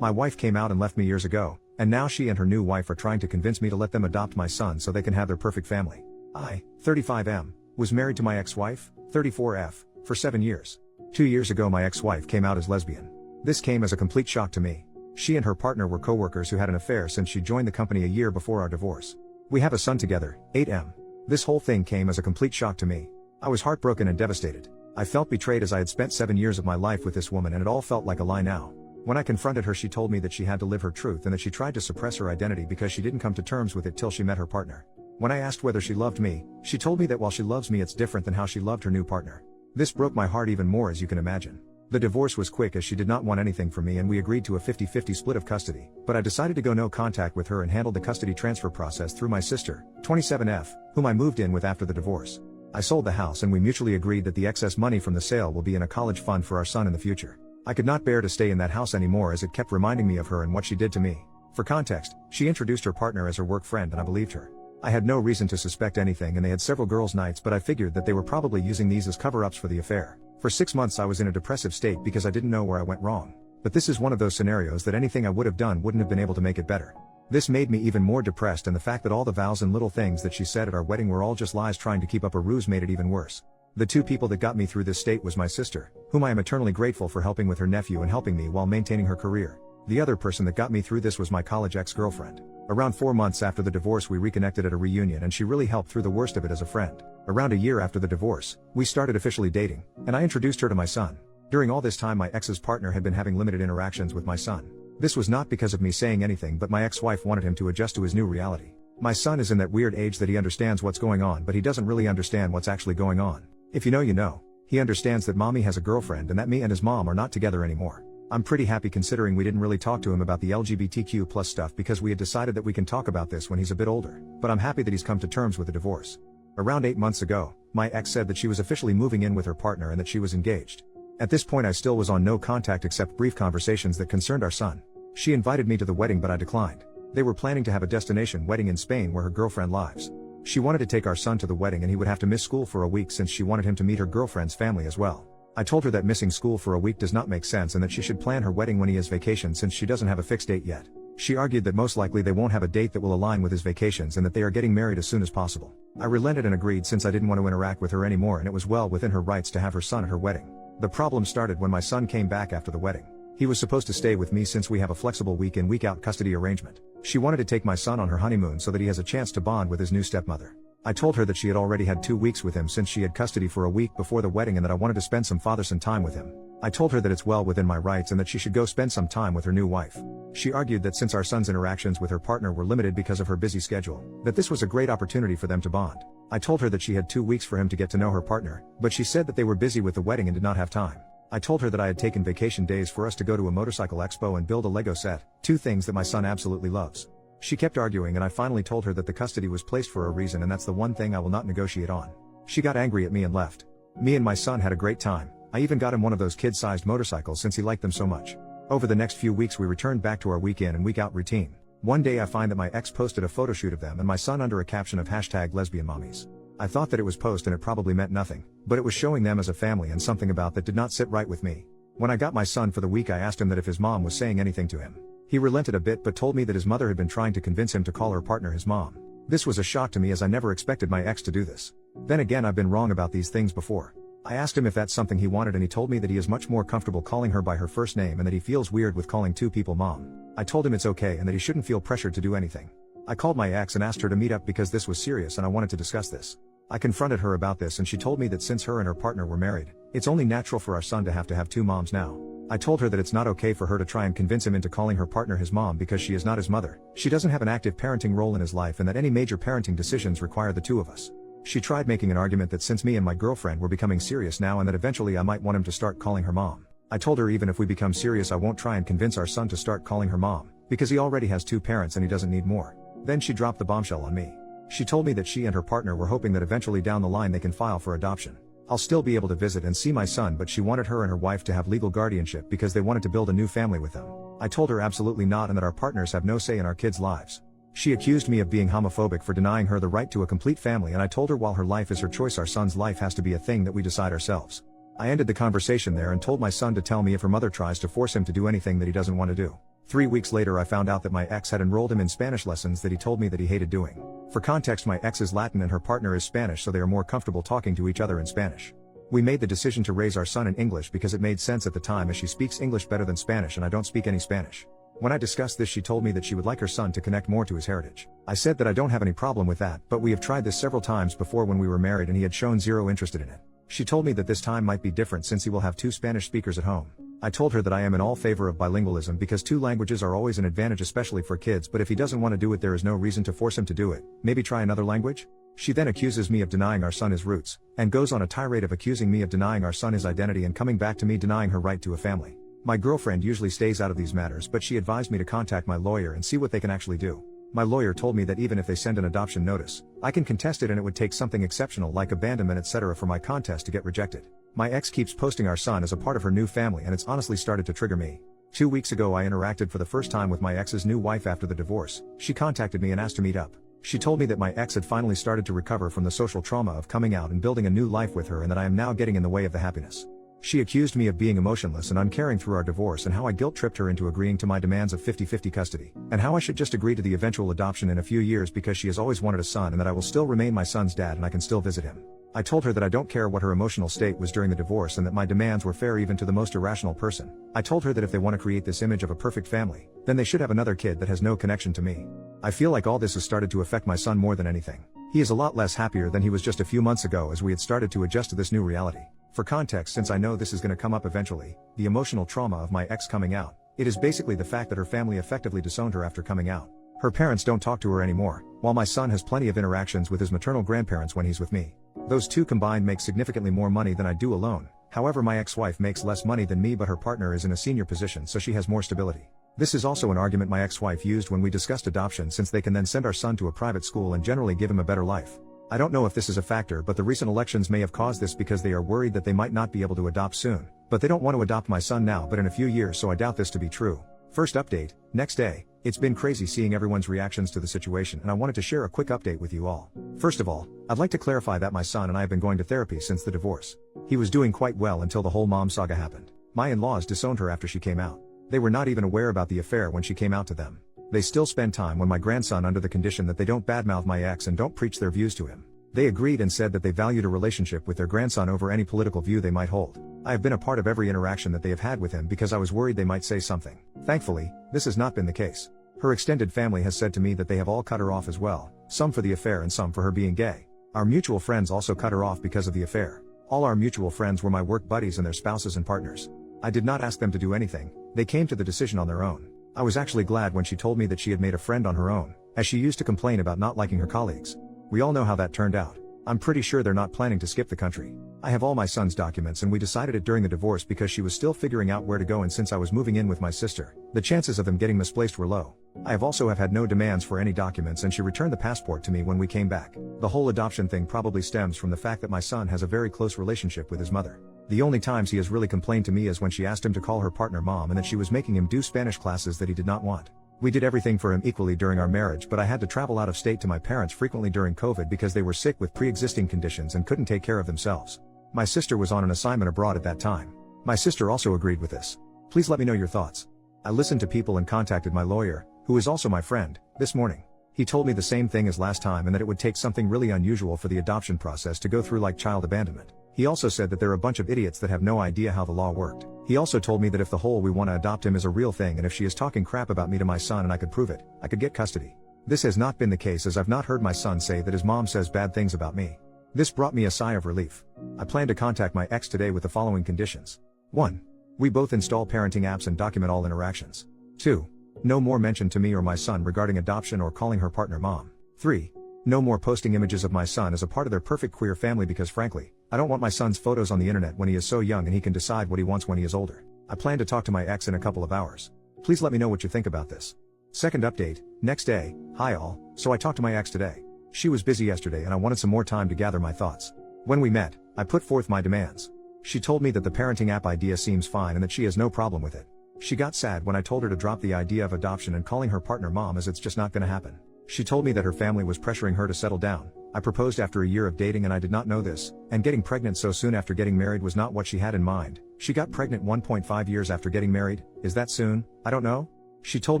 My wife came out and left me years ago, and now she and her new wife are trying to convince me to let them adopt my son so they can have their perfect family. I, 35M, was married to my ex-wife, 34F, for 7 years. 2 years ago my ex-wife came out as lesbian. This came as a complete shock to me. She and her partner were co-workers who had an affair since she joined the company a year before our divorce. We have a son together, 8M. This whole thing came as a complete shock to me. I was heartbroken and devastated. I felt betrayed as I had spent 7 years of my life with this woman and it all felt like a lie now. When I confronted her she told me that she had to live her truth and that she tried to suppress her identity because she didn't come to terms with it till she met her partner. When I asked whether she loved me, she told me that while she loves me it's different than how she loved her new partner. This broke my heart even more as you can imagine. The divorce was quick as she did not want anything from me and we agreed to a 50-50 split of custody, but I decided to go no contact with her and handled the custody transfer process through my sister, 27F, whom I moved in with after the divorce. I sold the house and we mutually agreed that the excess money from the sale will be in a college fund for our son in the future. I could not bear to stay in that house anymore as it kept reminding me of her and what she did to me. For context, she introduced her partner as her work friend and I believed her. I had no reason to suspect anything and they had several girls' nights but I figured that they were probably using these as cover-ups for the affair. For 6 months I was in a depressive state because I didn't know where I went wrong. But this is one of those scenarios that anything I would have done wouldn't have been able to make it better. This made me even more depressed and the fact that all the vows and little things that she said at our wedding were all just lies trying to keep up a ruse made it even worse. The two people that got me through this state was my sister, whom I am eternally grateful for helping with her nephew and helping me while maintaining her career. The other person that got me through this was my college ex-girlfriend. Around 4 months after the divorce we reconnected at a reunion and she really helped through the worst of it as a friend. Around a year after the divorce, we started officially dating, and I introduced her to my son. During all this time my ex's partner had been having limited interactions with my son. This was not because of me saying anything but my ex-wife wanted him to adjust to his new reality. My son is in that weird age that he understands what's going on but he doesn't really understand what's actually going on. If you know you know. He understands that mommy has a girlfriend and that me and his mom are not together anymore. I'm pretty happy considering we didn't really talk to him about the LGBTQ+ stuff because we had decided that we can talk about this when he's a bit older, but I'm happy that he's come to terms with the divorce. Around 8 months ago, my ex said that she was officially moving in with her partner and that she was engaged. At this point I still was on no contact except brief conversations that concerned our son. She invited me to the wedding but I declined. They were planning to have a destination wedding in Spain where her girlfriend lives. She wanted to take our son to the wedding and he would have to miss school for a week since she wanted him to meet her girlfriend's family as well. I told her that missing school for a week does not make sense and that she should plan her wedding when he has vacation since she doesn't have a fixed date yet. She argued that most likely they won't have a date that will align with his vacations and that they are getting married as soon as possible. I relented and agreed since I didn't want to interact with her anymore and it was well within her rights to have her son at her wedding. The problem started when my son came back after the wedding. He was supposed to stay with me since we have a flexible week in week out custody arrangement. She wanted to take my son on her honeymoon so that he has a chance to bond with his new stepmother. I told her that she had already had 2 weeks with him since she had custody for a week before the wedding and that I wanted to spend some father-son time with him. I told her that it's well within my rights and that she should go spend some time with her new wife. She argued that since our son's interactions with her partner were limited because of her busy schedule, that this was a great opportunity for them to bond. I told her that she had 2 weeks for him to get to know her partner, but she said that they were busy with the wedding and did not have time. I told her that I had taken vacation days for us to go to a motorcycle expo and build a Lego set, 2 things that my son absolutely loves. She kept arguing and I finally told her that the custody was placed for a reason and that's the one thing I will not negotiate on. She got angry at me and left. Me and my son had a great time. I even got him one of those kid-sized motorcycles since he liked them so much. Over the next few weeks we returned back to our week in and week out routine. One day I find that my ex posted a photo shoot of them and my son under a caption of #lesbianmommies. I thought that it was post and it probably meant nothing, but it was showing them as a family and something about that did not sit right with me. When I got my son for the week I asked him that if his mom was saying anything to him. He relented a bit but told me that his mother had been trying to convince him to call her partner his mom. This was a shock to me as I never expected my ex to do this. Then again I've been wrong about these things before. I asked him if that's something he wanted and he told me that he is much more comfortable calling her by her first name and that he feels weird with calling 2 people mom. I told him it's okay and that he shouldn't feel pressured to do anything. I called my ex and asked her to meet up because this was serious and I wanted to discuss this. I confronted her about this and she told me that since her and her partner were married, it's only natural for our son to have 2 moms now. I told her that it's not okay for her to try and convince him into calling her partner his mom because she is not his mother, she doesn't have an active parenting role in his life and that any major parenting decisions require the 2 of us. She tried making an argument that since me and my girlfriend were becoming serious now and that eventually I might want him to start calling her mom. I told her even if we become serious I won't try and convince our son to start calling her mom, because he already has 2 parents and he doesn't need more. Then she dropped the bombshell on me. She told me that she and her partner were hoping that eventually down the line they can file for adoption. I'll still be able to visit and see my son but she wanted her and her wife to have legal guardianship because they wanted to build a new family with them. I told her absolutely not and that our partners have no say in our kids' lives. She accused me of being homophobic for denying her the right to a complete family and I told her while her life is her choice our son's life has to be a thing that we decide ourselves. I ended the conversation there and told my son to tell me if her mother tries to force him to do anything that he doesn't want to do. 3 weeks later I found out that my ex had enrolled him in Spanish lessons that he told me that he hated doing. For context, my ex is Latin and her partner is Spanish, so they are more comfortable talking to each other in Spanish. We made the decision to raise our son in English because it made sense at the time, as she speaks English better than Spanish and I don't speak any Spanish. When I discussed this, she told me that she would like her son to connect more to his heritage. I said that I don't have any problem with that, but we have tried this several times before when we were married and he had shown zero interest in it. She told me that this time might be different since he will have 2 Spanish speakers at home. I told her that I am in all favor of bilingualism because 2 languages are always an advantage, especially for kids, but if he doesn't want to do it, there is no reason to force him to do it. Maybe try another language? She then accuses me of denying our son his roots, and goes on a tirade of accusing me of denying our son his identity and coming back to me denying her right to a family. My girlfriend usually stays out of these matters, but she advised me to contact my lawyer and see what they can actually do. My lawyer told me that even if they send an adoption notice, I can contest it and it would take something exceptional like abandonment etc. for my contest to get rejected. My ex keeps posting our son as a part of her new family and it's honestly started to trigger me. 2 weeks ago I interacted for the first time with my ex's new wife after the divorce. She contacted me and asked to meet up. She told me that my ex had finally started to recover from the social trauma of coming out and building a new life with her and that I am now getting in the way of the happiness. She accused me of being emotionless and uncaring through our divorce and how I guilt-tripped her into agreeing to my demands of 50-50 custody, and how I should just agree to the eventual adoption in a few years because she has always wanted a son and that I will still remain my son's dad and I can still visit him. I told her that I don't care what her emotional state was during the divorce and that my demands were fair even to the most irrational person. I told her that if they want to create this image of a perfect family, then they should have another kid that has no connection to me. I feel like all this has started to affect my son more than anything. He is a lot less happier than he was just a few months ago as we had started to adjust to this new reality. For context, since I know this is going to come up eventually, the emotional trauma of my ex coming out, it is basically the fact that her family effectively disowned her after coming out. Her parents don't talk to her anymore, while my son has plenty of interactions with his maternal grandparents when he's with me. Those two combined make significantly more money than I do alone. However, my ex-wife makes less money than me, but her partner is in a senior position, so she has more stability. This is also an argument my ex-wife used when we discussed adoption, since they can then send our son to a private school and generally give him a better life. I don't know if this is a factor, but the recent elections may have caused this because they are worried that they might not be able to adopt soon. But they don't want to adopt my son now but in a few years, so I doubt this to be true. First update, next day. It's been crazy seeing everyone's reactions to the situation and I wanted to share a quick update with you all. First of all, I'd like to clarify that my son and I have been going to therapy since the divorce. He was doing quite well until the whole mom saga happened. My in-laws disowned her after she came out. They were not even aware about the affair when she came out to them. They still spend time with my grandson under the condition that they don't badmouth my ex and don't preach their views to him. They agreed and said that they valued a relationship with their grandson over any political view they might hold. I have been a part of every interaction that they have had with him because I was worried they might say something. Thankfully, this has not been the case. Her extended family has said to me that they have all cut her off as well, some for the affair and some for her being gay. Our mutual friends also cut her off because of the affair. All our mutual friends were my work buddies and their spouses and partners. I did not ask them to do anything, they came to the decision on their own. I was actually glad when she told me that she had made a friend on her own, as she used to complain about not liking her colleagues. We all know how that turned out. I'm pretty sure they're not planning to skip the country. I have all my son's documents and we decided it during the divorce because she was still figuring out where to go, and since I was moving in with my sister, the chances of them getting misplaced were low. I have also had no demands for any documents and she returned the passport to me when we came back. The whole adoption thing probably stems from the fact that my son has a very close relationship with his mother. The only times he has really complained to me is when she asked him to call her partner mom and that she was making him do Spanish classes that he did not want. We did everything for him equally during our marriage, but I had to travel out of state to my parents frequently during COVID because they were sick with pre-existing conditions and couldn't take care of themselves. My sister was on an assignment abroad at that time. My sister also agreed with this. Please let me know your thoughts. I listened to people and contacted my lawyer, who is also my friend, this morning. He told me the same thing as last time and that it would take something really unusual for the adoption process to go through like child abandonment. He also said that there are a bunch of idiots that have no idea how the law worked. He also told me that if the whole "we want to adopt him" is a real thing and if she is talking crap about me to my son and I could prove it, I could get custody. This has not been the case, as I've not heard my son say that his mom says bad things about me. This brought me a sigh of relief. I plan to contact my ex today with the following conditions. 1. We both install parenting apps and document all interactions. 2. No more mention to me or my son regarding adoption or calling her partner mom. 3. No more posting images of my son as a part of their perfect queer family because frankly, I don't want my son's photos on the internet when he is so young and he can decide what he wants when he is older. I plan to talk to my ex in a couple of hours. Please let me know what you think about this. Second update, next day. Hi all, so I talked to my ex today. She was busy yesterday and I wanted some more time to gather my thoughts. When we met, I put forth my demands. She told me that the parenting app idea seems fine and that she has no problem with it. She got sad when I told her to drop the idea of adoption and calling her partner mom, as it's just not gonna happen. She told me that her family was pressuring her to settle down. I proposed after a year of dating and I did not know this, and getting pregnant so soon after getting married was not what she had in mind. She got pregnant 1.5 years after getting married. Is that soon? I don't know. She told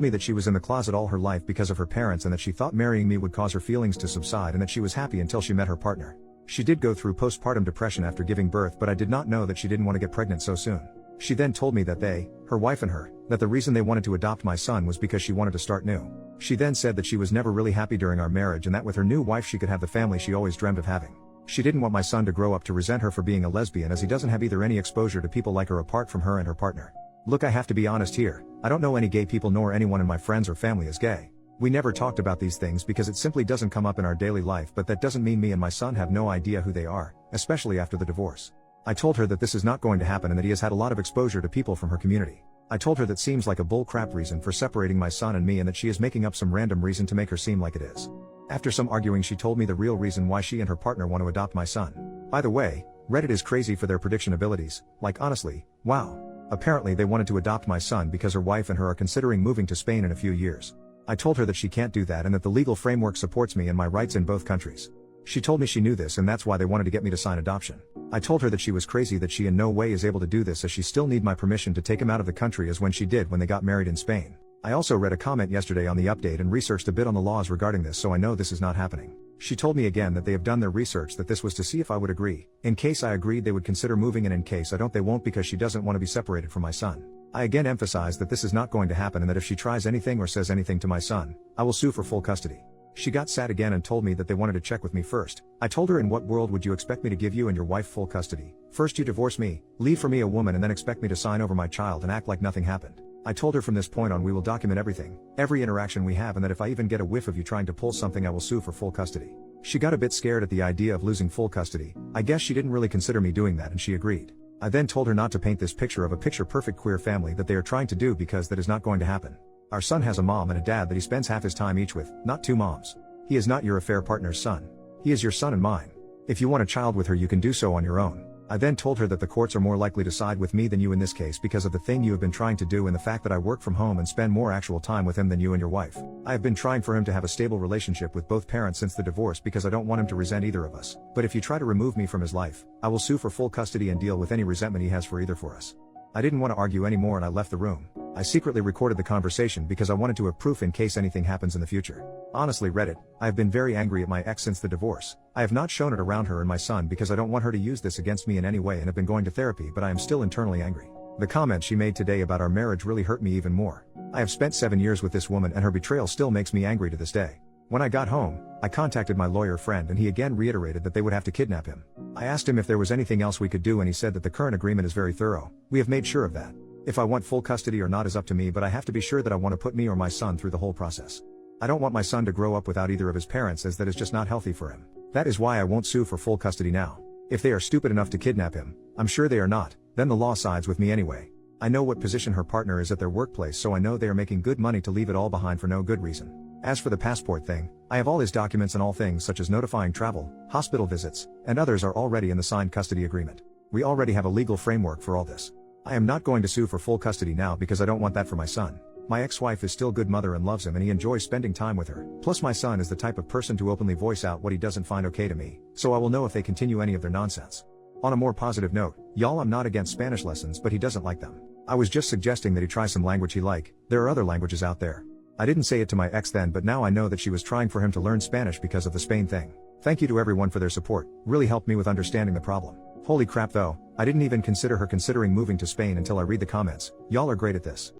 me that she was in the closet all her life because of her parents and that she thought marrying me would cause her feelings to subside and that she was happy until she met her partner. She did go through postpartum depression after giving birth, but I did not know that she didn't want to get pregnant so soon. She then told me that her wife and her, that the reason they wanted to adopt my son was because she wanted to start new. She then said that she was never really happy during our marriage and that with her new wife she could have the family she always dreamed of having. She didn't want my son to grow up to resent her for being a lesbian, as he doesn't have either any exposure to people like her apart from her and her partner. Look, I have to be honest here, I don't know any gay people nor anyone in my friends or family is gay. We never talked about these things because it simply doesn't come up in our daily life, but that doesn't mean me and my son have no idea who they are, especially after the divorce. I told her that this is not going to happen and that he has had a lot of exposure to people from her community. I told her that seems like a bull crap reason for separating my son and me and that she is making up some random reason to make her seem like it is. After some arguing, she told me the real reason why she and her partner want to adopt my son. By the way, Reddit is crazy for their prediction abilities, like honestly, wow. Apparently they wanted to adopt my son because her wife and her are considering moving to Spain in a few years. I told her that she can't do that and that the legal framework supports me and my rights in both countries. She told me she knew this and that's why they wanted to get me to sign adoption. I told her that she was crazy, that she in no way is able to do this, as she still need my permission to take him out of the country as when she did when they got married in Spain. I also read a comment yesterday on the update and researched a bit on the laws regarding this, so I know this is not happening. She told me again that they have done their research, that this was to see if I would agree. In case I agreed they would consider moving, and in case I don't they won't, because she doesn't want to be separated from my son. I again emphasize that this is not going to happen and that if she tries anything or says anything to my son, I will sue for full custody. She got sad again and told me that they wanted to check with me first. I told her, in what world would you expect me to give you and your wife full custody? First you divorce me, leave for me a woman, and then expect me to sign over my child and act like nothing happened. I told her from this point on we will document everything, every interaction we have, and that if I even get a whiff of you trying to pull something I will sue for full custody. She got a bit scared at the idea of losing full custody. I guess she didn't really consider me doing that and she agreed. I then told her not to paint this picture of a picture-perfect queer family that they are trying to do, because that is not going to happen. Our son has a mom and a dad that he spends half his time each with, not two moms. He is not your affair partner's son. He is your son and mine. If you want a child with her you can do so on your own. I then told her that the courts are more likely to side with me than you in this case because of the thing you have been trying to do and the fact that I work from home and spend more actual time with him than you and your wife. I have been trying for him to have a stable relationship with both parents since the divorce because I don't want him to resent either of us. But if you try to remove me from his life, I will sue for full custody and deal with any resentment he has for either for us. I didn't want to argue anymore and I left the room. I secretly recorded the conversation because I wanted to have proof in case anything happens in the future. Honestly, Reddit, I have been very angry at my ex since the divorce. I have not shown it around her and my son because I don't want her to use this against me in any way and have been going to therapy, but I am still internally angry. The comment she made today about our marriage really hurt me even more. I have spent 7 years with this woman and her betrayal still makes me angry to this day. When I got home, I contacted my lawyer friend and he again reiterated that they would have to kidnap him. I asked him if there was anything else we could do and he said that the current agreement is very thorough. We have made sure of that. If I want full custody or not is up to me, but I have to be sure that I want to put me or my son through the whole process. I don't want my son to grow up without either of his parents, as that is just not healthy for him. That is why I won't sue for full custody now. If they are stupid enough to kidnap him, I'm sure they are not, then the law sides with me anyway. I know what position her partner is at their workplace, so I know they are making good money to leave it all behind for no good reason. As for the passport thing, I have all his documents and all things such as notifying travel, hospital visits, and others are already in the signed custody agreement. We already have a legal framework for all this. I am not going to sue for full custody now because I don't want that for my son. My ex-wife is still good mother and loves him and he enjoys spending time with her. Plus my son is the type of person to openly voice out what he doesn't find okay to me, so I will know if they continue any of their nonsense. On a more positive note, y'all, I'm not against Spanish lessons, but he doesn't like them. I was just suggesting that he try some language he like. There are other languages out there. I didn't say it to my ex then, but now I know that she was trying for him to learn Spanish because of the Spain thing. Thank you to everyone for their support, really helped me with understanding the problem. Holy crap though, I didn't even consider her considering moving to Spain until I read the comments. Y'all are great at this.